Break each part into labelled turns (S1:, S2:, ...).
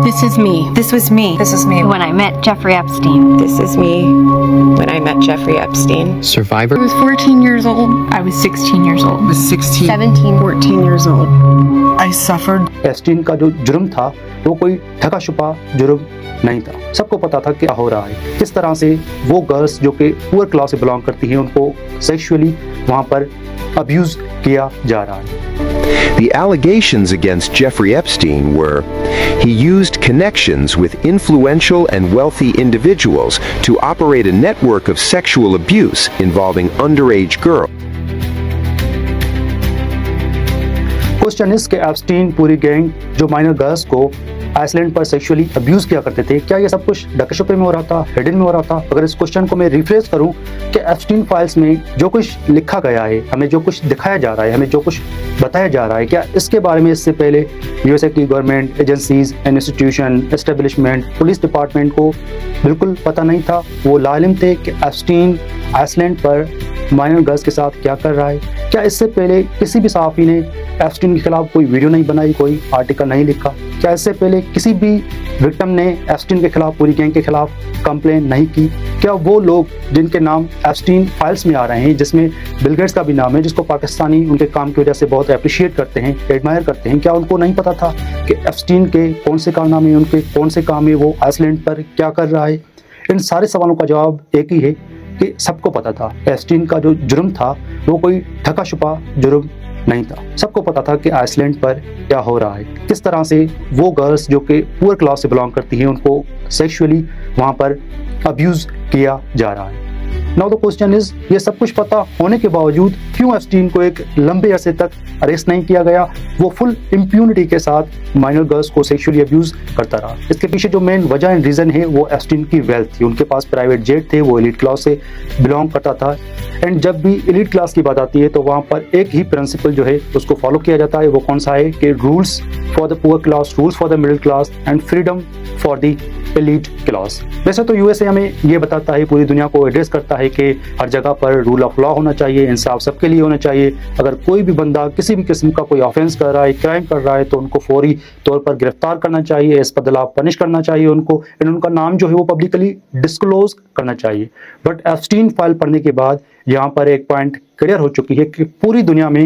S1: This is me.
S2: This was me.
S3: This is me.
S4: When I met Jeffrey Epstein.
S2: This is me when I met Jeffrey Epstein.
S5: Survivor.
S1: I was 14 years old. I was 16 years old.
S5: I was 16.
S4: 17.
S1: 14 years old.
S5: I suffered.
S6: Epstein का जो जुर्म था वो कोई ढका छुपा जुर्म नहीं था। सबको पता था क्या हो रहा है, किस तरह से वो गर्ल्स जो कि पुअर क्लास से बिलोंग करती हैं उनको सेक्सुअली वहाँ पर अब्यूज किया जा रहा है।
S7: The allegations against Jeffrey Epstein were he used connections with influential and wealthy individuals to operate a network of sexual abuse involving underage girls.
S6: Question is कि एप्स्टीन पूरी गैंग जो माइनर गर्ल्स को Iceland पर sexually abuse किया करते थे, क्या ये सब कुछ ढके छुपे में हो रहा था, हिडन में हो रहा था? अगर इस क्वेश्चन को मैं रिफ्रेश करूं कि एप्स्टीन फाइल्स में जो कुछ लिखा गया है, हमें जो कुछ दिखाया जा रहा है, हमें जो कुछ बताया जा रहा है, क्या इसके बारे में इससे पहले यूएसए की government agencies, institution, establishment, police department को बिल्कुल पता नहीं था? वो लालिम थे कि एप्स्टीन आइसलैंड पर माइनर गर्ल्स के साथ क्या कर रहा है? क्या इससे पहले किसी भी सहाफ़ी ने एप्स्टीन के खिलाफ कोई वीडियो नहीं बनाई, कोई आर्टिकल नहीं लिखा? क्या इससे पहले किसी भी विक्टिम ने एप्स्टीन के खिलाफ, पूरी गैंग के खिलाफ कंप्लेन नहीं की? क्या वो लोग जिनके नाम एप्स्टीन फाइल्स में आ रहे हैं, जिसमें बिल गेट्स का भी नाम है, जिसको पाकिस्तानी उनके काम की वजह से बहुत अप्रिशिएट करते हैं, एडमायर करते हैं, क्या उनको नहीं पता था कि एप्स्टीन के कौन से कारनामे हैं, उनके कौन से काम है, वो आइसलैंड पर क्या कर रहा है? इन सारे सवालों का जवाब एक ही है कि सबको पता था एप्स्टीन का जो जुर्म था वो कोई ढका छुपा जुर्म नहीं था। सबको पता था कि आइसलैंड पर क्या हो रहा है, किस तरह से वो गर्ल्स जो कि पुअर क्लास से बिलोंग करती हैं उनको सेक्सुअली वहाँ पर अब्यूज किया जा रहा है। नाउ द क्वेश्चन इज, ये सब कुछ पता होने के बावजूद क्यों एप्स्टीन को एक लंबे अरसे तक अरेस्ट नहीं किया गया? वो फुल इम्प्यूनिटी के साथ माइनर गर्ल्स को सेक्सुअली अब्यूज करता रहा। इसके पीछे जो मेन वजह एंड रीजन है वो एप्स्टीन की वेल्थ थी। उनके पास प्राइवेट जेट थे, वो एलीट क्लास से बिलोंग करता था। एंड जब भी एलीट क्लास की बात आती है तो वहाँ पर एक ही प्रिंसिपल जो है उसको फॉलो किया जाता है। वो कौन सा है कि rules for the poor class, rules for the middle class and freedom for the elite class. वैसे तो यूएसए हमें ये बताता है, पूरी दुनिया को एड्रेस करता है कि हर जगह पर रूल ऑफ लॉ होना चाहिए, इंसाफ सबके लिए होना चाहिए। अगर कोई भी बंदा किसी भी किस्म का कोई ऑफेंस कर रहा है, क्राइम कर रहा है, तो उनको फौरी तौर पर गिरफ्तार करना चाहिए, इस बदला पनिश करना चाहिए उनको, एंड उनका नाम जो है वो पब्लिकली डिस्क्लोज करना चाहिए। बट एप्स्टीन फाइल पढ़ने के बाद यहाँ पर एक पॉइंट क्लियर हो चुकी है कि पूरी दुनिया में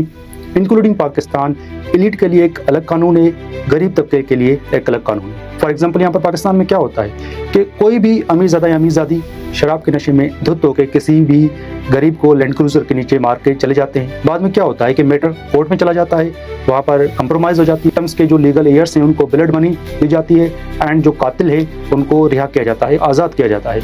S6: इंक्लूडिंग पाकिस्तान एलीट के लिए एक अलग कानून है, गरीब तबके के लिए एक अलग कानून है। फॉर एग्जाम्पल यहाँ पर पाकिस्तान में क्या होता है कि कोई भी अमीरज़ादा या अमीरज़ादी शराब के नशे में धुत होकर किसी भी गरीब को लैंड क्रूजर के नीचे मार के चले जाते हैं। बाद में क्या होता है कि मैटर कोर्ट में चला जाता है, वहाँ पर कंप्रोमाइज़ हो जाती है, टर्म्स के जो लीगल एयर्स हैं उनको ब्लड मनी दी जाती है, एंड जो कातिल है उनको रिहा किया जाता है, आज़ाद किया जाता है।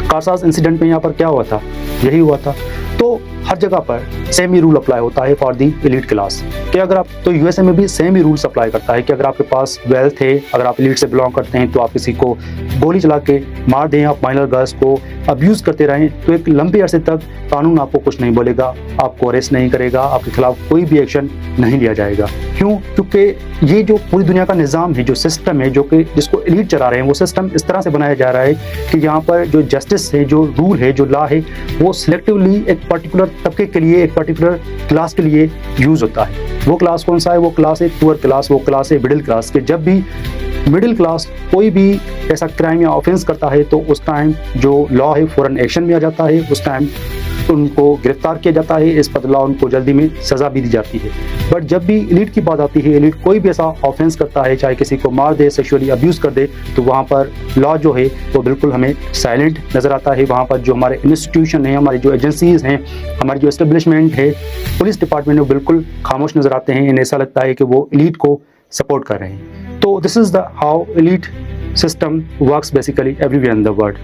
S6: कारसाज इंसिडेंट में यहाँ पर क्या हुआ था? यही हुआ था। तो हर जगह पर सेम ही रूल अप्लाई होता है फॉर दी एलीट क्लास कि अगर आप, तो यूएसए में भी सेम ही रूल्स अप्लाई करता है कि अगर आपके पास वेल्थ है, अगर आप एलीट से बिलोंग करते हैं, तो आप किसी को गोली चला के मार दें, आप माइनर गर्ल्स को अब्यूज़ करते रहें, तो एक लंबे अरसे तक कानून आपको कुछ नहीं बोलेगा, आपको अरेस्ट नहीं करेगा, आपके खिलाफ कोई भी एक्शन नहीं लिया जाएगा। क्यों? क्योंकि ये जो पूरी दुनिया का निज़ाम है, जो सिस्टम है, जो कि जिसको एलीट चला रहे हैं, वो सिस्टम इस तरह से बनाया जा रहा है कि यहाँ पर जो जस्टिस है, जो रूल है, जो लॉ है, वो सिलेक्टिवली एक पर्टिकुलर तबके के लिए, एक पर्टिकुलर क्लास के लिए यूज़ होता है। वो क्लास कौन सा है? वो क्लास है पुअर क्लास, वो क्लास है मिडिल क्लास के। जब भी मिडिल क्लास कोई भी ऐसा क्राइम या ऑफेंस करता है तो उस टाइम जो लॉ है फौरन एक्शन में आ जाता है, उस टाइम उनको गिरफ्तार किया जाता है, इस बदला उनको जल्दी में सज़ा भी दी जाती है। बट जब भी एलीट की बात आती है, एलीट कोई भी ऐसा ऑफेंस करता है, चाहे किसी को मार दे, सेक्सुअली अब्यूज़ कर दे, तो वहाँ पर लॉ जो है वो बिल्कुल हमें साइलेंट नज़र आता है। वहाँ पर जो हमारे इंस्टीट्यूशन हैं, हमारी जो एजेंसीज़ हैं, हमारी जो एस्टेब्लिशमेंट है, पुलिस डिपार्टमेंट, वो बिल्कुल खामोश नज़र आते हैं। इन्हें ऐसा लगता है कि वो एलीट को सपोर्ट कर रहे हैं। तो this is the how elite system works basically everywhere in the world.